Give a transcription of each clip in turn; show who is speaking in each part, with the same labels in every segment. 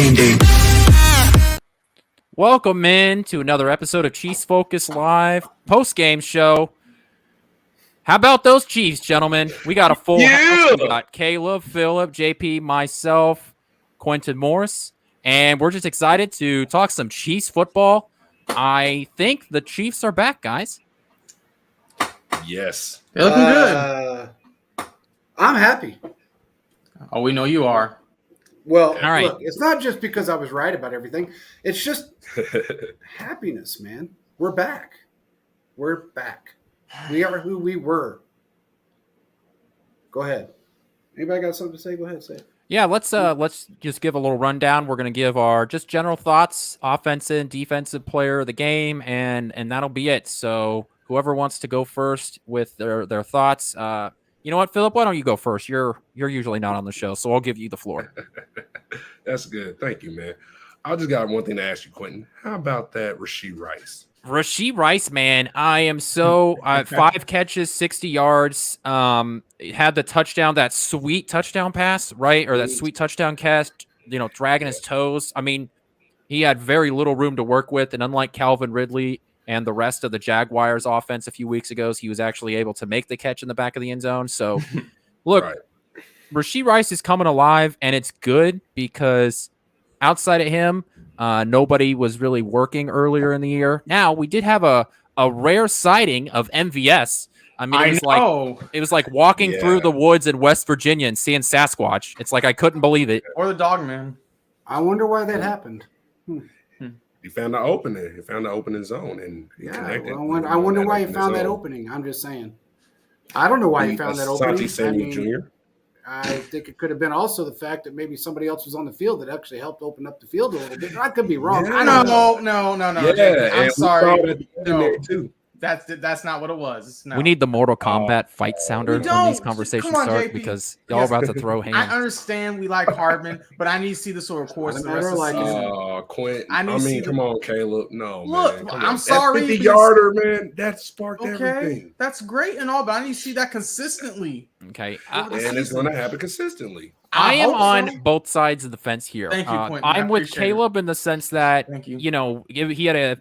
Speaker 1: game day.
Speaker 2: Welcome in to another episode of Chiefs Focus Live post-game show. How about those Chiefs, gentlemen? We got a full house. We got Caleb, Philip, JP, myself, Quentin Morris, and we're just excited to talk some Chiefs football. I think the Chiefs are back, guys.
Speaker 3: Yes.
Speaker 4: They're looking good.
Speaker 5: I'm happy.
Speaker 4: Oh, we know you are.
Speaker 5: Well,
Speaker 2: All right.
Speaker 5: Look, it's not just because I was right about everything. It's just happiness, man. We're back. We're back. We are who we were. Go ahead. Anybody got something to say? Go ahead, say it.
Speaker 2: Yeah, let's just give a little rundown. We're going to give our just general thoughts, offensive, defensive player of the game, and that'll be it. So whoever wants to go first with their thoughts, you know what, Philip? Why don't you go first? You're usually not on the show, so I'll give you the floor.
Speaker 3: That's good. Thank you, man. I just got one thing to ask you, Quentin. How about that Rashee Rice?
Speaker 2: Rashee Rice, man, I am so 5 catches, 60 yards. Had the touchdown, that sweet touchdown pass, right, or that sweet touchdown cast. Dragging his toes. I mean, he had very little room to work with, and unlike Calvin Ridley and the rest of the Jaguars offense a few weeks ago, he was actually able to make the catch in the back of the end zone. So, look,
Speaker 3: Right.
Speaker 2: Rashee Rice is coming alive, and it's good because outside of him, nobody was really working earlier in the year. Now, we did have a rare sighting of MVS. I mean, it was like walking through the woods in West Virginia and seeing Sasquatch. It's like I couldn't believe it.
Speaker 4: Or the dog man.
Speaker 5: I wonder why that happened.
Speaker 3: He found the opening. He found the opening zone, and he connected.
Speaker 5: Well, I wonder why he found that opening. I'm just saying. I don't know why he found that opening.
Speaker 3: Samuel Jr.
Speaker 5: I think it could have been also the fact that maybe somebody else was on the field that actually helped open up the field a little bit. I could be wrong.
Speaker 3: Yeah.
Speaker 5: I don't know.
Speaker 4: No.
Speaker 3: Yeah,
Speaker 4: I'm sorry.
Speaker 3: No. Too.
Speaker 4: That's not what it was. No.
Speaker 2: We need the Mortal Kombat fight sounder when
Speaker 4: don't.
Speaker 2: these conversations
Speaker 4: Come on,
Speaker 2: start
Speaker 4: JP.
Speaker 2: because y'all are about to throw
Speaker 4: I
Speaker 2: hands.
Speaker 4: understand we like Hardman, but I need to see the sort of course of the rest of the season.
Speaker 3: Quint.
Speaker 4: I mean,
Speaker 3: come on, Caleb. No,
Speaker 4: Look,
Speaker 3: man. Come
Speaker 4: I'm
Speaker 3: on.
Speaker 4: sorry,
Speaker 3: That 50-yarder, man. That sparked
Speaker 4: Okay,
Speaker 3: everything.
Speaker 4: that's great and all, but I need to see that consistently.
Speaker 2: Okay.
Speaker 3: And it's going to happen consistently.
Speaker 2: I am
Speaker 4: hope
Speaker 2: on
Speaker 4: so.
Speaker 2: both sides of the fence here.
Speaker 4: Thank you, Quentin. I
Speaker 2: I'm with
Speaker 4: appreciate it.
Speaker 2: Caleb in the sense that,
Speaker 4: Thank you.
Speaker 2: He had a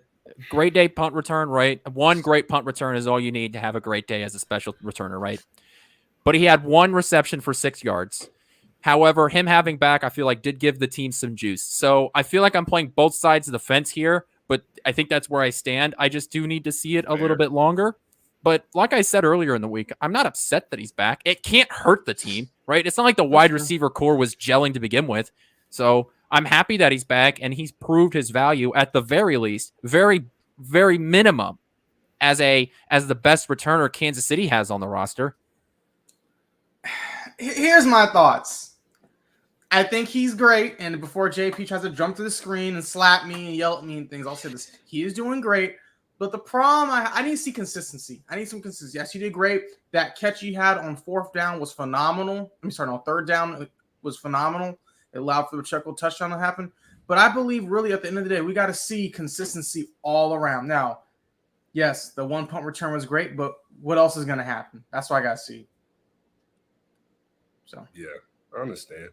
Speaker 2: great day punt return, right? One great punt return is all you need to have a great day as a special returner, right? But he had one reception for 6 yards. However, him having back, I feel like did give the team some juice. So I feel like I'm playing both sides of the fence here, but I think that's where I stand. I just do need to see it a little bit longer. But like I said earlier in the week, I'm not upset that he's back. It can't hurt the team, right? It's not like the wide receiver core was gelling to begin with. So I'm happy that he's back, and he's proved his value at the very least, very, very minimum, as the best returner Kansas City has on the roster.
Speaker 4: Here's my thoughts. I think he's great, and before JP tries to jump to the screen and slap me and yell at me and things, I'll say this. He is doing great, but the problem, I need to see consistency. I need some consistency. Yes, you did great. That catch you had on 4th down was phenomenal. On 3rd down it was phenomenal. It allowed for the Pacheco touchdown to happen. But I believe really at the end of the day, we got to see consistency all around. Now, yes, the one punt return was great, but what else is going to happen? That's what I got to see. So
Speaker 3: Yeah, I understand.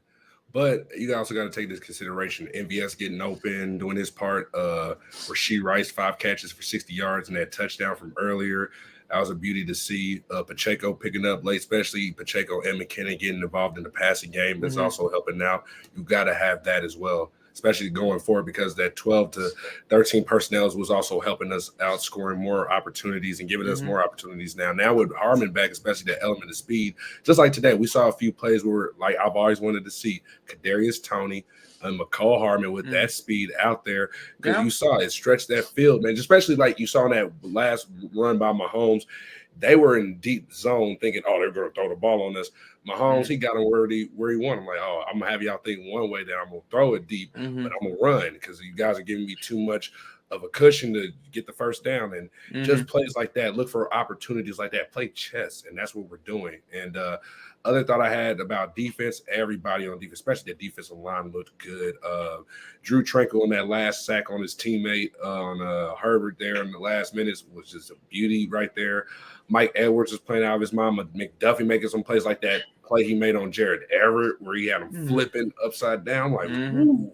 Speaker 3: But you also got to take this consideration. MVS getting open, doing his part. Rashee Rice, 5 catches for 60 yards and that touchdown from earlier. That was a beauty to see. Pacheco picking up late, especially Pacheco and McKinnon getting involved in the passing game. That's also helping out. You got to have that as well, especially going forward, because that 12 to 13 personnel was also helping us out, scoring more opportunities and giving us more opportunities now. Now with Hardman back, especially the element of speed, just like today, we saw a few plays where, like I've always wanted to see, Kadarius Toney and Mecole Hardman with that speed out there, because you saw it stretch that field, man. Especially like you saw in that last run by Mahomes, they were in deep zone thinking, oh, they're going to throw the ball on us. Mahomes, he got him where he wanted. I'm like, oh, I'm going to have y'all think one way, then I'm going to throw it deep, but I'm going to run because you guys are giving me too much of a cushion to get the first down. And just plays like that, look for opportunities like that, play chess, and that's what we're doing. And other thought I had about defense, everybody on defense, especially the defensive line, looked good. Drew Tranquil in that last sack on his teammate on Herbert there in the last minutes was just a beauty right there. Mike Edwards was playing out of his mind. McDuffie making some plays like that play he made on Jared Everett where he had him flipping upside down. Like, ooh.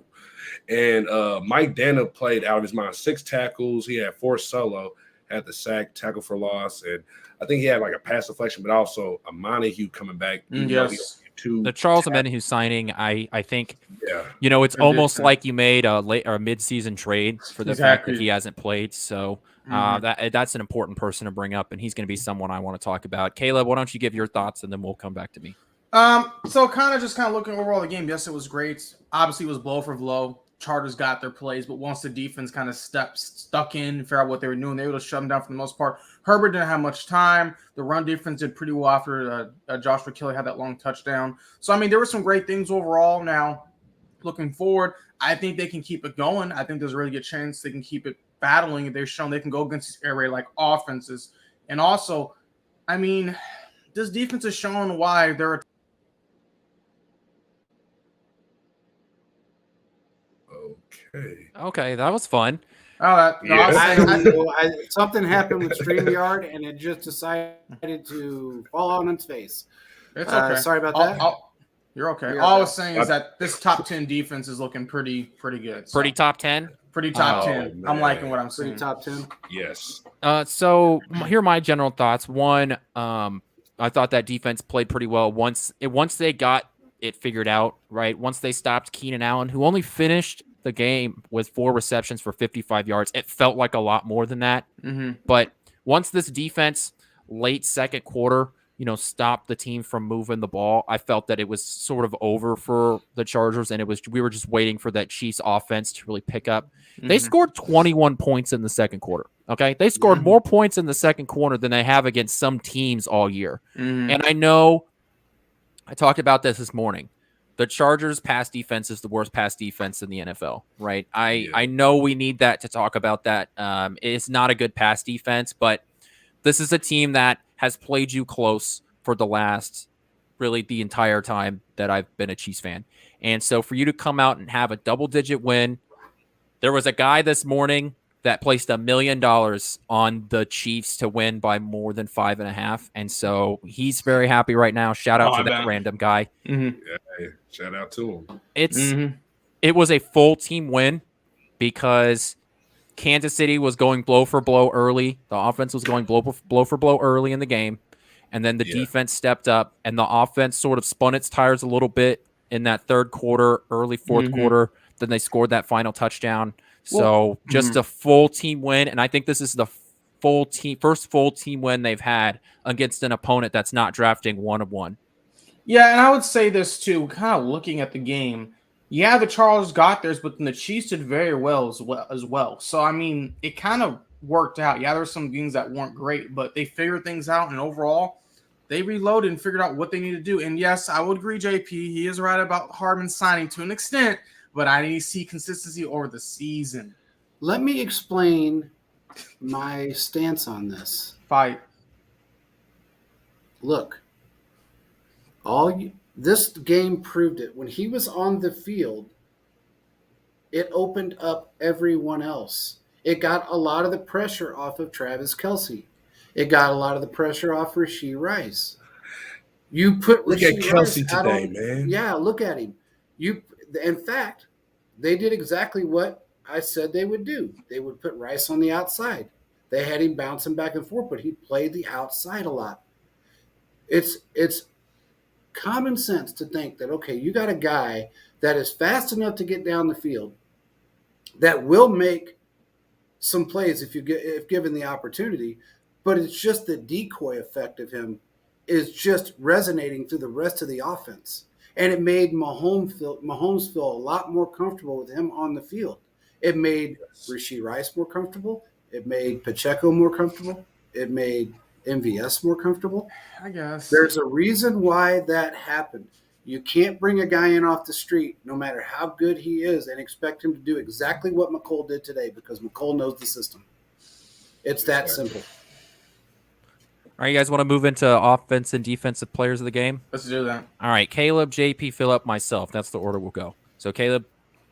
Speaker 3: And Mike Dana played out of his mind. 6 tackles. He had 4 solo, had the sack, tackle for loss, and I think he had like a pass deflection, but also a Montague coming back.
Speaker 4: Yes.
Speaker 2: The Charles Omenihu signing, I think,
Speaker 3: Yeah.
Speaker 2: it's almost like you made a late or a mid-season trade for the fact that
Speaker 4: Exactly.
Speaker 2: he hasn't played. So that's an important person to bring up, and he's going to be someone I want to talk about. Caleb, why don't you give your thoughts, and then we'll come back to me.
Speaker 4: So kind of looking overall the game. Yes, it was great. Obviously, it was blow for blow. Chargers got their plays, but once the defense kind of stuck in and figured out what they were doing, they were able to shut them down for the most part. Herbert didn't have much time. The run defense did pretty well after Joshua Kelly had that long touchdown. So, I mean, there were some great things overall. Now, looking forward, I think they can keep it going. I think there's a really good chance they can keep it battling. They've shown they can go against these air raid like offenses. And also, I mean, this defense has shown why they're a
Speaker 2: Okay, that was fun.
Speaker 5: Something happened with StreamYard, and it just decided to fall on its face.
Speaker 4: It's okay.
Speaker 5: Sorry about that.
Speaker 4: You're okay. All I was saying is that this top 10 defense is looking pretty good. So.
Speaker 2: Pretty top 10?
Speaker 4: Pretty top 10.
Speaker 3: Man.
Speaker 4: I'm liking what I'm seeing.
Speaker 5: Pretty top 10?
Speaker 3: Yes.
Speaker 2: So here are my general thoughts. One, I thought that defense played pretty well once they got it figured out, right? Once they stopped Keenan Allen, who only finished the game with 4 receptions for 55 yards. It felt like a lot more than that.
Speaker 4: Mm-hmm.
Speaker 2: But once this defense, late second quarter, stopped the team from moving the ball, I felt that it was sort of over for the Chargers, and we were just waiting for that Chiefs offense to really pick up. Mm-hmm. They scored 21 points in the second quarter. Okay, they scored more points in the second quarter than they have against some teams all year.
Speaker 4: Mm-hmm.
Speaker 2: And I know I talked about this morning. The Chargers' pass defense is the worst pass defense in the NFL, right? I know we need that to talk about that. It's not a good pass defense, but this is a team that has played you close for really the entire time that I've been a Chiefs fan. And so for you to come out and have a double-digit win, there was a guy this morning that placed $1 million on the Chiefs to win by more than 5.5. And so he's very happy right now. Shout out to that random guy.
Speaker 4: Mm-hmm.
Speaker 3: Yeah, shout out to him.
Speaker 2: It was a full team win because Kansas City was going blow for blow early. The offense was going blow for blow early in the game. And then the defense stepped up, and the offense sort of spun its tires a little bit in that third quarter, early fourth quarter. Then they scored that final touchdown. So just a full team win, and I think this is the first full team win they've had against an opponent that's not drafting 1-of-1.
Speaker 4: Yeah, and I would say this too, kind of looking at the game. Yeah, the Chargers got theirs, but then the Chiefs did very well as well. So, I mean, it kind of worked out. Yeah, there were some things that weren't great, but they figured things out, and overall, they reloaded and figured out what they need to do. And yes, I would agree, JP. He is right about Hardman signing to an extent, but I need to see consistency over the season.
Speaker 5: Let me explain my stance on this.
Speaker 4: Fight.
Speaker 5: Look, this game proved it. When he was on the field, it opened up everyone else. It got a lot of the pressure off of Travis Kelce. It got a lot of the pressure off Rashee Rice. You put
Speaker 3: look
Speaker 5: Rashee
Speaker 3: at Kelce
Speaker 5: Rice
Speaker 3: today, man.
Speaker 5: Yeah, look at him. In fact, they did exactly what I said they would do. They would put Rice on the outside. They had him bouncing back and forth, but he played the outside a lot. It's common sense to think that, okay, you got a guy that is fast enough to get down the field that will make some plays if given the opportunity, but it's just the decoy effect of him is just resonating through the rest of the offense. And it made Mahomes feel a lot more comfortable with him on the field. It made Rashee Rice more comfortable. It made Pacheco more comfortable. It made MVS more comfortable.
Speaker 4: I guess.
Speaker 5: There's a reason why that happened. You can't bring a guy in off the street, no matter how good he is, and expect him to do exactly what Mecole did today, because Mecole knows the system. It's that simple.
Speaker 2: All right, you guys want to move into offense and defensive players of the game?
Speaker 4: Let's do that.
Speaker 2: All right, Caleb, JP, Phillip, myself. That's the order we'll go. So, Caleb.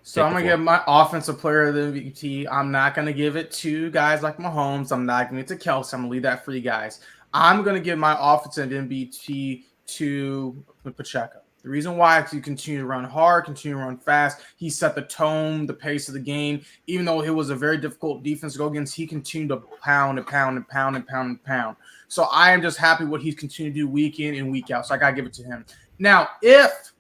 Speaker 4: So I'm going to give my offensive player of the MVP. I'm not going to give it to guys like Mahomes. I'm not going to give it to Kelce. I'm going to leave that for you guys. I'm going to give my offensive MVP to Pacheco. The reason why is he continued to run hard, continue to run fast. He set the tone, the pace of the game. Even though it was a very difficult defense to go against, he continued to pound and pound and pound and pound and pound. So I am just happy what he's continued to do week in and week out. So I got to give it to him. Now, if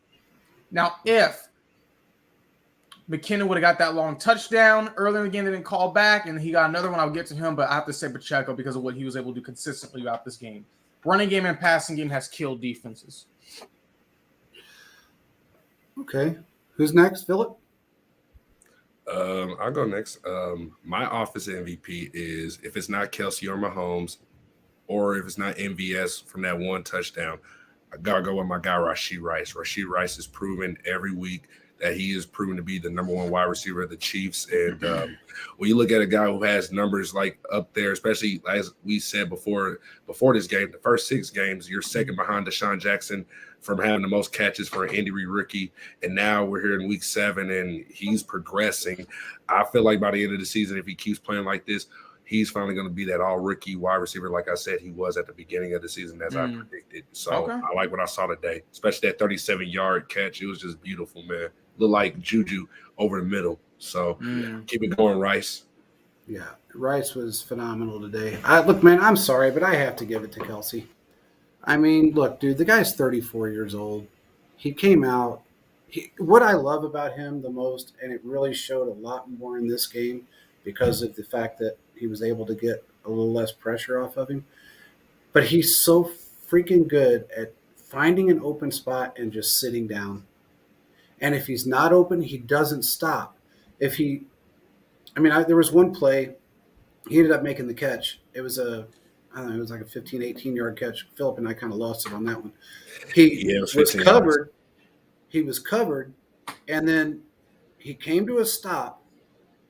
Speaker 4: McKinnon would have got that long touchdown earlier in the game, they didn't call back, and he got another one, I'll get to him, but I have to say Pacheco because of what he was able to do consistently throughout this game. Running game and passing game has killed defenses.
Speaker 5: Okay. Who's next, Philip?
Speaker 3: I'll go next. My office MVP is, if it's not Kelsey or Mahomes, or if it's not MVS from that one touchdown, I gotta go with my guy Rashee Rice. Rashee Rice is proven every week that he is proven to be the number one wide receiver of the Chiefs. And when you look at a guy who has numbers like up there, especially as we said before this game, the first 6 games, you're second behind Deshaun Jackson from having the most catches for an Indy rookie. And now we're here in week 7 and he's progressing. I feel like by the end of the season, if he keeps playing like this, he's finally going to be that all-rookie wide receiver, like I said he was at the beginning of the season, as I predicted. So I like what I saw today, especially that 37-yard catch. It was just beautiful, man. Looked like Juju over the middle. So keep it going, Rice.
Speaker 5: Yeah, Rice was phenomenal today. Look, man, I'm sorry, but I have to give it to Kelsey. I mean, look, dude, the guy's 34 years old. He came out. What I love about him the most, and it really showed a lot more in this game because of the fact that he was able to get a little less pressure off of him. But he's so freaking good at finding an open spot and just sitting down. And if he's not open, he doesn't stop. There was one play, he ended up making the catch. It was it was like a 15, 18-yard catch. Philip and I kind of lost it on that one. He was covered. He was covered, and then he came to a stop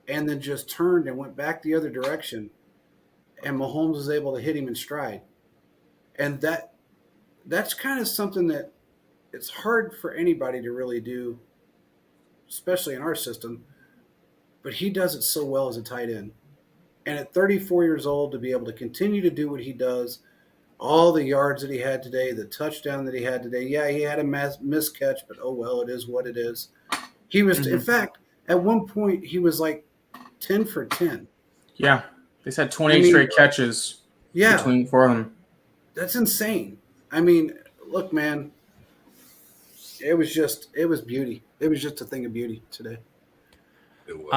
Speaker 5: and then just turned and went back the other direction, and Mahomes was able to hit him in stride. And that's kind of something that it's hard for anybody to really do, especially in our system, but he does it so well as a tight end. And at 34 years old, to be able to continue to do what he does, all the yards that he had today, the touchdown that he had today, yeah, he had a missed catch, but oh well, it is what it is. He was, in fact, at one point, he was like 10 for 10.
Speaker 4: Yeah, they said 28 straight catches between for them.
Speaker 5: That's insane. I mean, look, man, it was beauty. It was just a thing of beauty today.
Speaker 3: It was.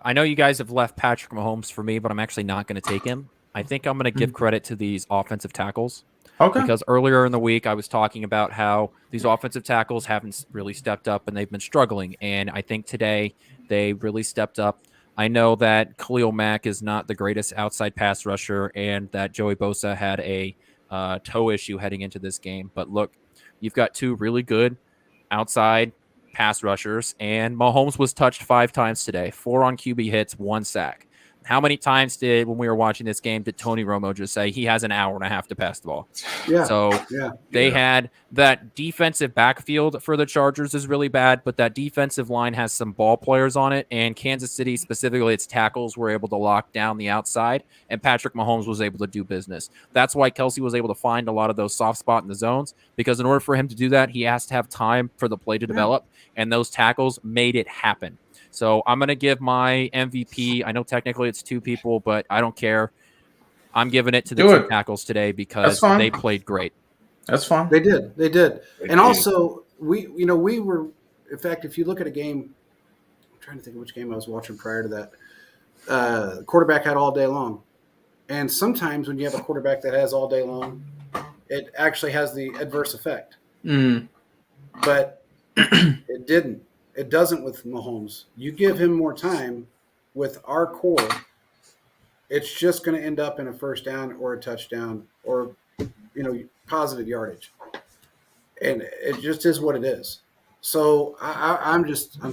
Speaker 2: I know you guys have left Patrick Mahomes for me, but I'm actually not going to take him. I think I'm going to give credit to these offensive tackles.
Speaker 4: Okay.
Speaker 2: Because earlier in the week, I was talking about how these offensive tackles haven't really stepped up and they've been struggling. And I think today they really stepped up. I know that Khalil Mack is not the greatest outside pass rusher and that Joey Bosa had a toe issue heading into this game. But look, you've got 2 really good outside pass rushers, and Mahomes was touched 5 times today, 4 on QB hits, 1 sack. How many times when we were watching this game, did Tony Romo just say he has an hour and a half to pass the ball?
Speaker 5: Yeah.
Speaker 2: So they had that defensive backfield for the Chargers is really bad, but that defensive line has some ball players on it, and Kansas City, specifically its tackles, were able to lock down the outside, and Patrick Mahomes was able to do business. That's why Kelsey was able to find a lot of those soft spot in the zones, because in order for him to do that, he has to have time for the play to develop, and those tackles made it happen. So I'm going to give my MVP. I know technically it's 2 people, but I don't care. I'm giving it to the 2 tackles today because they played great.
Speaker 4: That's fine.
Speaker 5: They did. And also, we were, in fact, if you look at a game, I'm trying to think of which game I was watching prior to that, the quarterback had all day long. And sometimes when you have a quarterback that has all day long, it actually has the adverse effect. But it didn't. It doesn't with Mahomes. You give him more time with our core, it's just going to end up in a first down or a touchdown or, positive yardage. And it just is what it is. So I'm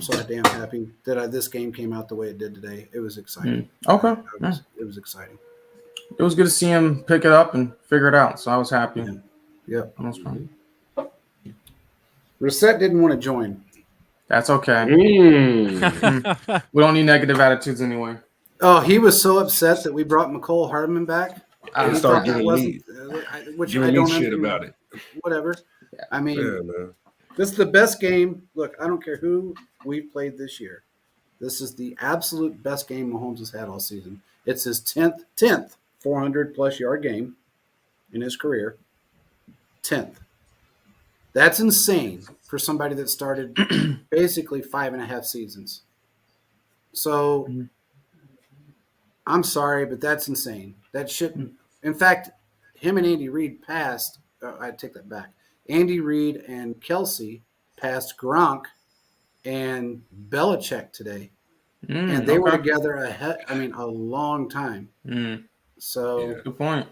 Speaker 5: so damn happy that this game came out the way it did today. It was exciting.
Speaker 4: Okay.
Speaker 5: It was exciting.
Speaker 4: It was good to see him pick it up and figure it out. So I was happy.
Speaker 5: Yeah.
Speaker 4: Almost fine.
Speaker 5: Reset didn't want to join.
Speaker 4: That's okay. We don't need negative attitudes anyway.
Speaker 5: Oh, he was so upset that we brought Mecole Hardman back.
Speaker 3: He started giving me
Speaker 5: which I don't
Speaker 3: shit about it.
Speaker 5: Whatever. I mean, This is the best game. Look, I don't care who we've played this year. This is the absolute best game Mahomes has had all season. It's his 10th 400-plus yard game in his career. 10th. That's insane for somebody that started basically 5.5 seasons. So I'm sorry, but that's insane. That shouldn't. In fact, him and Andy Reid passed. I take that back. Andy Reid and Kelsey passed Gronk and Belichick today, and they were together a long time. So
Speaker 4: good point.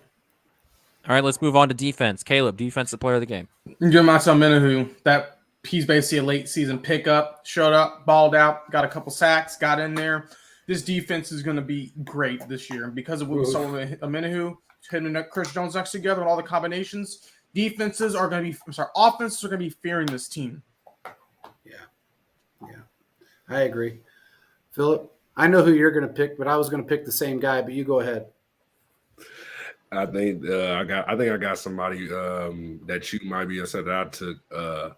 Speaker 2: All right, let's move on to defense. Caleb, defensive player of the game.
Speaker 4: Jeremiah Menahu, that he's basically a late season pickup. Showed up, balled out, got a couple sacks, got in there. This defense is going to be great this year, and because of what we saw with Menahu, him and Chris Jones next together, and all the combinations. Offenses are going to be fearing this team.
Speaker 5: Yeah, I agree. Philip, I know who you're going to pick, but I was going to pick the same guy, but you go ahead.
Speaker 3: I think I got somebody that you might be upset that I took.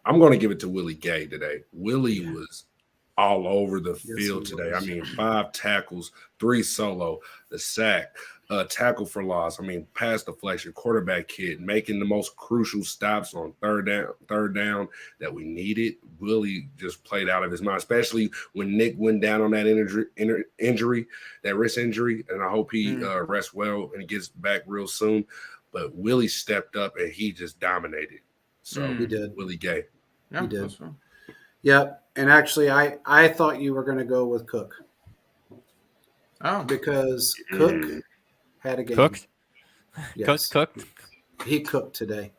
Speaker 3: I'm going to give it to Willie Gay today. Willie was all over the field today. I mean, 5 tackles, 3 solo, the sack, tackle for loss. I mean, pass deflection, quarterback hit, making the most crucial stops on third down that we needed. Willie just played out of his mind, especially when Nick went down on that injury, that wrist injury. And I hope he rests well and gets back real soon. But Willie stepped up and he just dominated. So
Speaker 5: he did.
Speaker 3: Willie Gay.
Speaker 4: Yeah,
Speaker 5: he did. Yep. And actually, I thought you were going to go with Cook.
Speaker 4: Oh,
Speaker 5: because Cook had a game.
Speaker 2: Cooked?
Speaker 5: Yes.
Speaker 2: Cooked?
Speaker 5: He cooked today.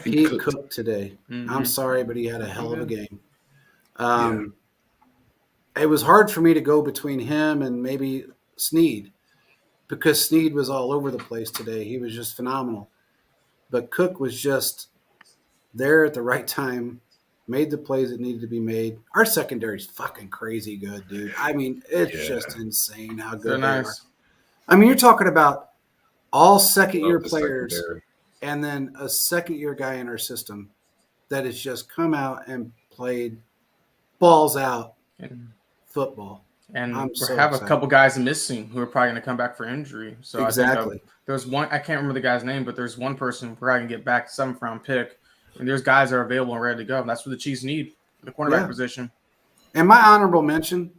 Speaker 5: He cooked today. I'm sorry, but he had a hell of a game. It was hard for me to go between him and maybe Snead because Snead was all over the place today. He was just phenomenal. But Cook was just there at the right time, made the plays that needed to be made. Our secondary's fucking crazy good, dude. I mean, it's just insane how good they are. I mean, you're talking about all second-year players and then a second-year guy in our system that has just come out and played balls out football.
Speaker 4: And we have a couple guys missing who are probably going to come back for injury. So
Speaker 5: exactly.
Speaker 4: I think there's one, I can't remember the guy's name, but there's one person who probably can get back 7th-round pick. And there's guys that are available and ready to go. And that's what the Chiefs need, the cornerback position.
Speaker 5: And my honorable mention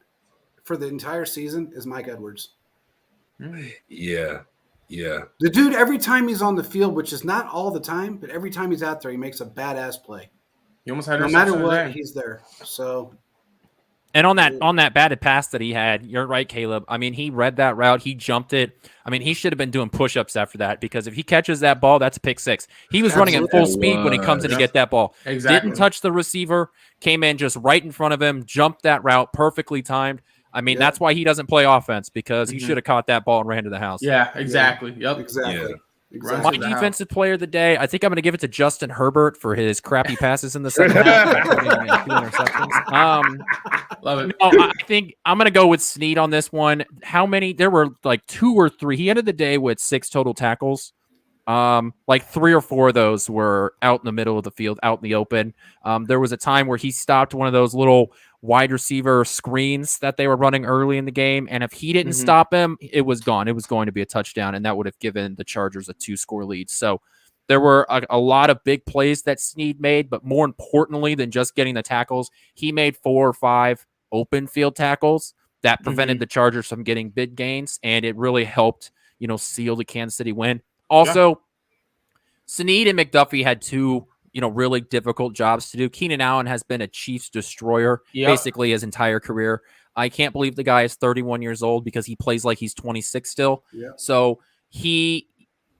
Speaker 5: for the entire season is Mike Edwards.
Speaker 3: Yeah.
Speaker 5: The dude, every time he's on the field, which is not all the time, but every time he's out there, he makes a badass play.
Speaker 4: He almost had
Speaker 5: no matter what, he's there. So,
Speaker 2: and on that batted pass that he had, you're right, Caleb. I mean, he read that route, he jumped it. I mean, he should have been doing push-ups after that because if he catches that ball, that's a pick 6. He was running at full speed when he comes in to get that ball.
Speaker 4: Exactly.
Speaker 2: Didn't touch the receiver, came in just right in front of him, jumped that route, perfectly timed. I mean, that's why he doesn't play offense because he should have caught that ball and ran to the house.
Speaker 4: Yeah, exactly. Yep.
Speaker 5: Exactly.
Speaker 2: My defensive player of the day, I think I'm going to give it to Justin Herbert for his crappy passes in the second half. 2 interceptions.
Speaker 4: Love it.
Speaker 2: No, I think I'm going to go with Snead on this one. How many? There were like 2 or 3. He ended the day with 6 total tackles. Like 3 or 4 of those were out in the middle of the field, out in the open. There was a time where he stopped one of those little wide receiver screens that they were running early in the game. And if he didn't stop him, it was gone. It was going to be a touchdown, and that would have given the Chargers a 2-score lead. So there were a lot of big plays that Snead made, but more importantly than just getting the tackles, he made 4 or 5 open field tackles that prevented the Chargers from getting big gains. And it really helped, seal the Kansas City win. Also, Snead and McDuffie had 2 really difficult jobs to do. Keenan Allen has been a Chiefs destroyer basically his entire career. I can't believe the guy is 31 years old because he plays like he's 26 still. Yeah. So he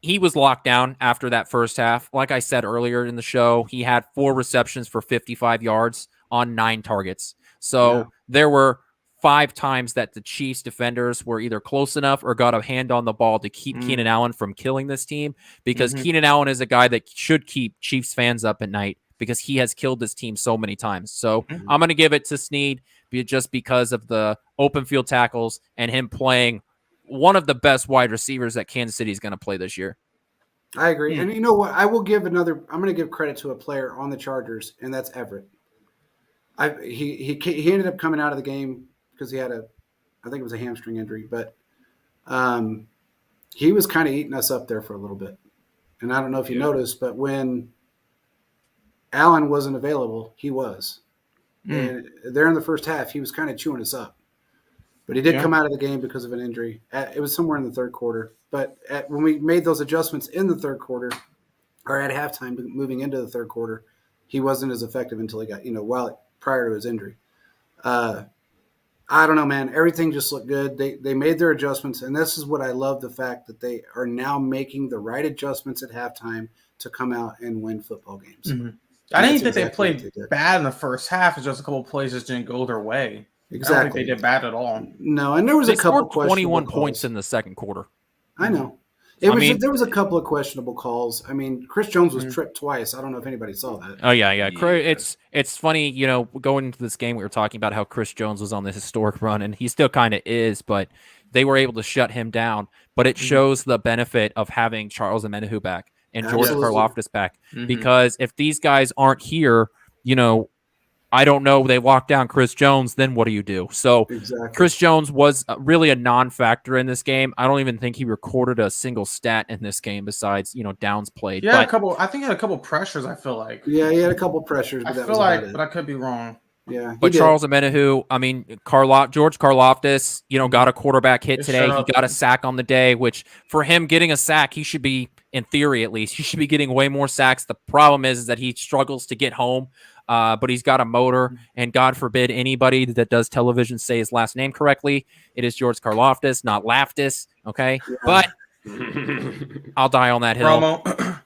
Speaker 2: was locked down after that first half. Like I said earlier in the show, he had 4 receptions for 55 yards on 9 targets. So there were 5 times that the Chiefs defenders were either close enough or got a hand on the ball to keep Keenan Allen from killing this team because Keenan Allen is a guy that should keep Chiefs fans up at night because he has killed this team so many times. So I'm going to give it to Snead just because of the open field tackles and him playing one of the best wide receivers that Kansas City is going to play this year.
Speaker 5: I agree. And you know what? I'm going to give credit to a player on the Chargers, and that's Everett. He ended up coming out of the game because he had I think it was a hamstring injury, but he was kind of eating us up there for a little bit. And I don't know if you noticed, but when Allen wasn't available, he was. And there in the first half, he was kind of chewing us up. But he did come out of the game because of an injury. It was somewhere in the third quarter. But when we made those adjustments in the third quarter, or at halftime, moving into the third quarter, he wasn't as effective until he got, prior to his injury. I don't know, man. Everything just looked good. They made their adjustments, and this is what I love, the fact that they are now making the right adjustments at halftime to come out and win football games.
Speaker 4: Mm-hmm. I didn't think they played bad in the first half. It's just a couple of plays just didn't go their way. Exactly. I don't think they did bad at all.
Speaker 5: No, and there was a couple
Speaker 2: scored 21 points in the second quarter.
Speaker 5: I know. There was a couple of questionable calls. I mean, Chris Jones was tripped twice. I don't know if anybody saw that.
Speaker 2: Oh yeah. It's funny, going into this game, we were talking about how Chris Jones was on this historic run, and he still kind of is, but they were able to shut him down. But it shows the benefit of having Charles Omenihu back and George Karlaftis back, because if these guys aren't here, I don't know, they lock down Chris Jones, then what do you do? So Chris Jones was really a non-factor in this game. I don't even think he recorded a single stat in this game besides, downs played.
Speaker 4: Yeah, I think he had a couple pressures, I feel like.
Speaker 5: Yeah, he had a couple pressures, but
Speaker 4: but I could be wrong.
Speaker 5: Yeah.
Speaker 2: But Charles Omenihu, George Karlaftis, got a quarterback hit today. He got a sack on the day, which for him getting a sack, he should be, in theory at least, he should be getting way more sacks. The problem is that he struggles to get home. But he's got a motor, and God forbid anybody that does television say his last name correctly. It is George Karlaftis, not Laftis. Okay, but I'll die on that hill.
Speaker 4: Romo.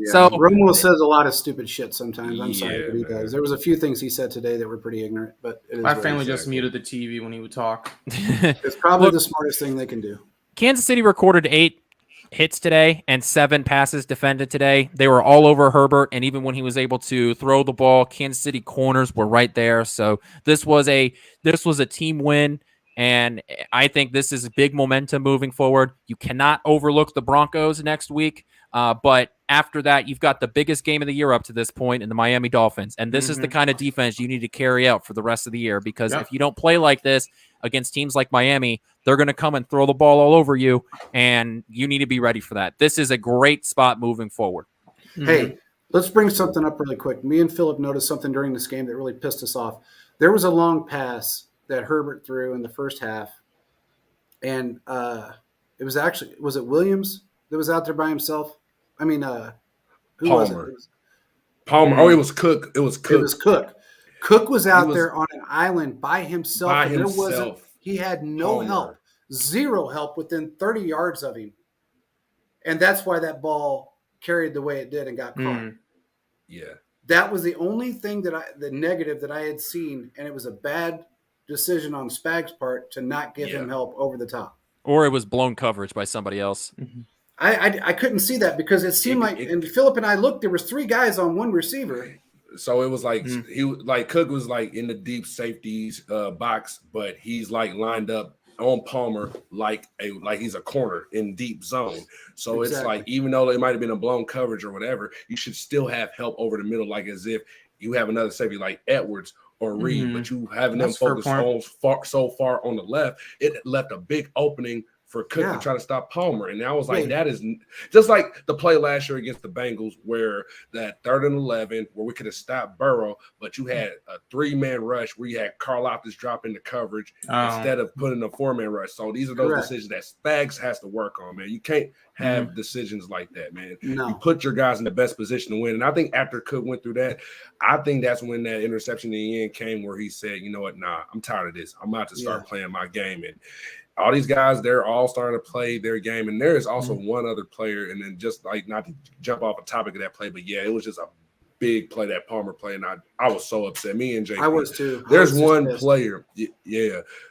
Speaker 5: So Romo says a lot of stupid shit sometimes. I'm sorry, but he does. There was a few things he said today that were pretty ignorant, but
Speaker 4: my family just muted the TV when he would talk.
Speaker 5: It's probably the smartest thing they can do.
Speaker 2: Kansas City recorded 8 hits today and 7 passes defended today. They were all over Herbert, and even when he was able to throw the ball, Kansas City corners were right there. So this was a team win, and I think this is big momentum moving forward. You cannot overlook the Broncos next week, but after that, you've got the biggest game of the year up to this point in the Miami Dolphins, and this is the kind of defense you need to carry out for the rest of the year, because if you don't play like this against teams like Miami, they're going to come and throw the ball all over you, and you need to be ready for that. This is a great spot moving forward.
Speaker 5: Hey, let's bring something up really quick. Me and Philip noticed something during this game that really pissed us off. There was a long pass that Herbert threw in the first half, and it was it Williams that was out there by himself? I mean, who was it?
Speaker 3: Palmer. Oh, it was Cook. It was Cook.
Speaker 5: Cook was out there on an island by himself. He had no help, zero help within 30 yards of him. And that's why that ball carried the way it did and got caught.
Speaker 3: Yeah.
Speaker 5: That was the only thing the negative that I had seen, and it was a bad decision on Spag's part to not give him help over the top.
Speaker 2: Or it was blown coverage by somebody else.
Speaker 5: I couldn't see that because it seemed and Philip and I looked, there was 3 guys on one receiver.
Speaker 3: So it was like Cook was like in the deep safeties box, but he's like lined up on Palmer like he's a corner in deep zone. So it's like, even though it might have been a blown coverage or whatever, you should still have help over the middle, like as if you have another safety like Edwards or Reed, but you having them focus so far on the left, it left a big opening for Cook to try to stop Palmer. And I was like, that is just like the play last year against the Bengals, where that 3rd and 11, where we could have stopped Burrow, but you had a 3-man rush where you had Karlaftis drop into coverage instead of putting a 4-man rush. So these are those decisions that Spags has to work on, man. You can't have decisions like that, man.
Speaker 5: No.
Speaker 3: You put your guys in the best position to win. And I think after Cook went through that, I think that's when that interception in the end came, where he said, you know what, I'm tired of this. I'm about to start playing my game. And all these guys, they're all starting to play their game. And there is also one other player, and then just like, not to jump off a topic of that play, but it was just a big play that Palmer played, and I was so upset. Me and JP.
Speaker 5: I was too.
Speaker 3: There's one player,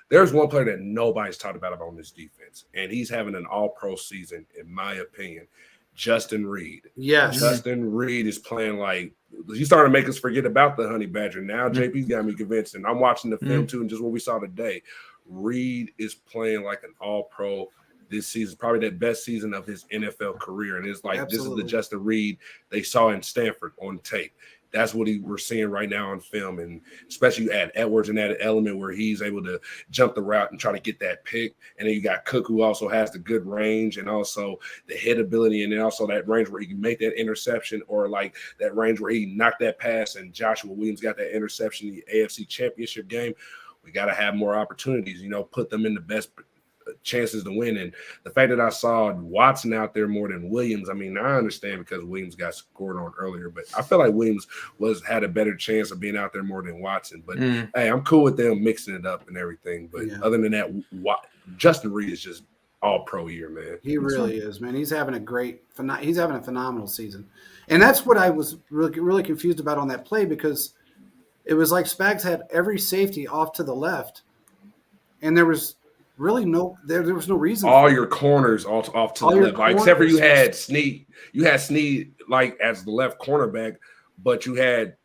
Speaker 3: there's one player that nobody's talked about on this defense, and he's having an all-pro season, in my opinion. Justin Reed.
Speaker 5: Yes.
Speaker 3: Justin Reed is playing like – he's starting to make us forget about the Honey Badger. Now JP's got me convinced, and I'm watching the film too, and just what we saw today. Reed is playing like an all-pro this season, probably the best season of his NFL career. And it's like, this is the Justin Reed they saw in Stanford on tape. that's what we're seeing right now on film. And especially you add Edwards in that element where he's able to jump the route and try to get that pick. And then you got Cook, who also has the good range and also the hit ability, and then also that range where he can make that interception, or like that range where he knocked that pass and Joshua Williams got that interception in the AFC Championship game. We got to have more opportunities, put them in the best chances to win. And the fact that I saw Watson out there more than Williams, I mean, I understand because Williams got scored on earlier, but I feel like Williams had a better chance of being out there more than Watson. But hey, I'm cool with them mixing it up and everything. But other than that, Justin Reed is just all pro year, man.
Speaker 5: He really is, man. He's having a phenomenal season. And that's what I was really confused about on that play, because it was like Spags had every safety off to the left, and there was really there was no reason.
Speaker 3: All your corners off to the left, like, except for you had Snead. You had Snead like as the left cornerback, but you had,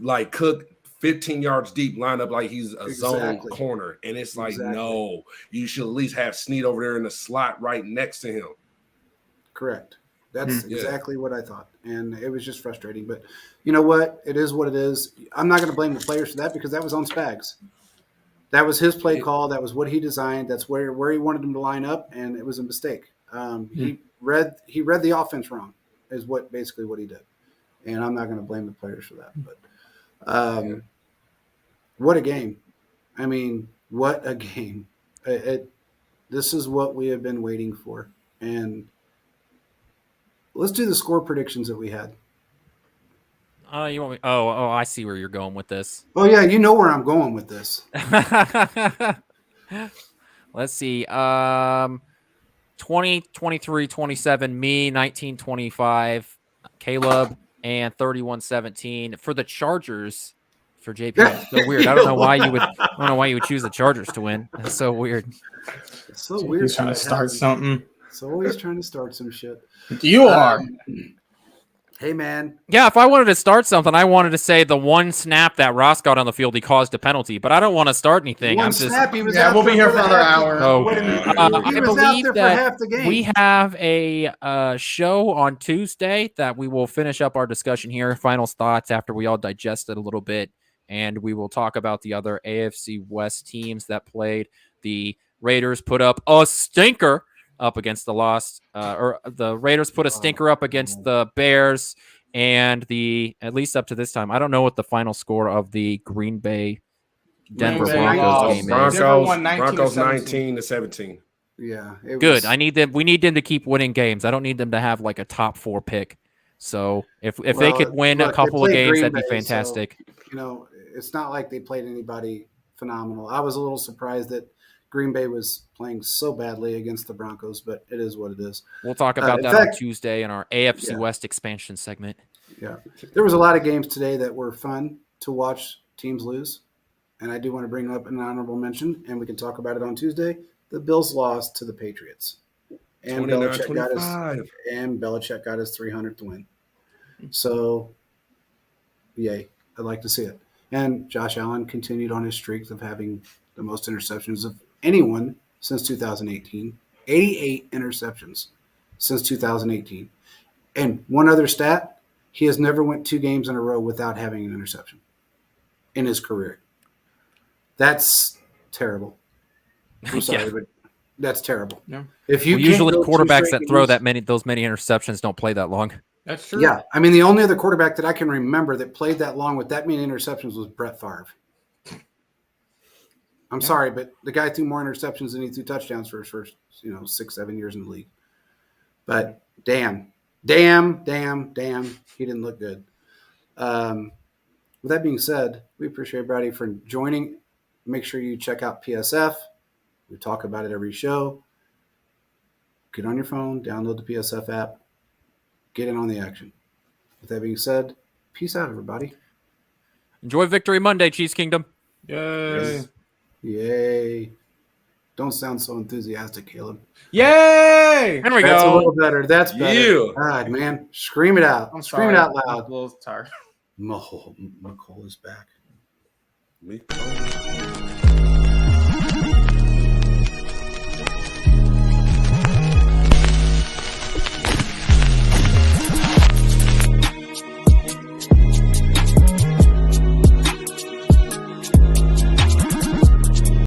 Speaker 3: like Cook 15 yards deep, lined up like he's a zone corner, and it's like, no, you should at least have Snead over there in the slot right next to him.
Speaker 5: Correct. That's exactly what I thought, and it was just frustrating. But you know what? It is what it is. I'm not going to blame the players for that, because that was on Spags. That was his play call. That was what he designed. That's where he wanted him to line up, and it was a mistake. He read the offense wrong, is basically what he did, and I'm not going to blame the players for that. But what a game! I mean, what a game! This is what we have been waiting for, and let's do the score predictions that we had.
Speaker 2: You want me? Oh, I see where you're going with this.
Speaker 5: Oh yeah, you know where I'm going with this.
Speaker 2: Let's see. 20, 23, 27, me, 19, 25, Caleb, and 31, 17 for the Chargers. For JP, it's so weird. I don't know why you would choose the Chargers to win. That's so weird.
Speaker 5: It's so weird.
Speaker 1: He's trying to start something.
Speaker 5: It's always trying to start some shit.
Speaker 1: You are.
Speaker 5: Hey, man.
Speaker 2: Yeah, if I wanted to start something, I wanted to say the one snap that Ross got on the field, he caused a penalty. But I don't want to start anything.
Speaker 5: We'll
Speaker 1: be here for another hour.
Speaker 2: Oh,
Speaker 5: I believe that
Speaker 2: we have a show on Tuesday that we will finish up our discussion here. Final thoughts after we all digest it a little bit. And we will talk about the other AFC West teams that played. The Raiders put up a stinker up against the Raiders put a stinker up against the Bears, and at least up to this time, I don't know what the final score of the Green Bay Denver Broncos game is.
Speaker 3: Broncos 19-17.
Speaker 5: Yeah,
Speaker 2: good. We need them to keep winning games. I don't need them to have like a top 4 pick. So if they could win a couple of games, that'd be fantastic.
Speaker 5: So, it's not like they played anybody phenomenal. I was a little surprised that Green Bay was playing so badly against the Broncos, but it is what it is.
Speaker 2: We'll talk about that on Tuesday in our AFC West expansion segment.
Speaker 5: Yeah. There was a lot of games today that were fun to watch teams lose, and I do want to bring up an honorable mention, and we can talk about it on Tuesday. The Bills lost to the Patriots, and Belichick got his 300th win. So, yay. I'd like to see it. And Josh Allen continued on his streak of having the most interceptions of anyone since 2018. 88 interceptions since 2018. And one other stat, he has never went 2 games in a row without having an interception in his career. That's terrible. I'm sorry, but that's terrible.
Speaker 1: Yeah.
Speaker 5: If you
Speaker 2: usually quarterbacks that throw those many interceptions don't play that long.
Speaker 1: That's true.
Speaker 5: Yeah, I mean, the only other quarterback that I can remember that played that long with that many interceptions was Brett Favre. I'm sorry, but the guy threw more interceptions than he threw touchdowns for his first, 6-7 years in the league. But damn, he didn't look good. With that being said, we appreciate everybody for joining. Make sure you check out PSF. We talk about it every show. Get on your phone, download the PSF app. Get in on the action. With that being said, peace out, everybody.
Speaker 2: Enjoy Victory Monday, Chiefs Kingdom.
Speaker 1: Yay.
Speaker 3: Yes.
Speaker 5: Yay. Don't sound so enthusiastic, Caleb.
Speaker 1: Yay!
Speaker 2: There we
Speaker 5: That's
Speaker 2: go.
Speaker 5: a little better. That's better.
Speaker 3: Yeah.
Speaker 5: God, man. Scream it out. Scream it out loud.
Speaker 1: I'm a little tired.
Speaker 5: Mecole is back.
Speaker 3: Me.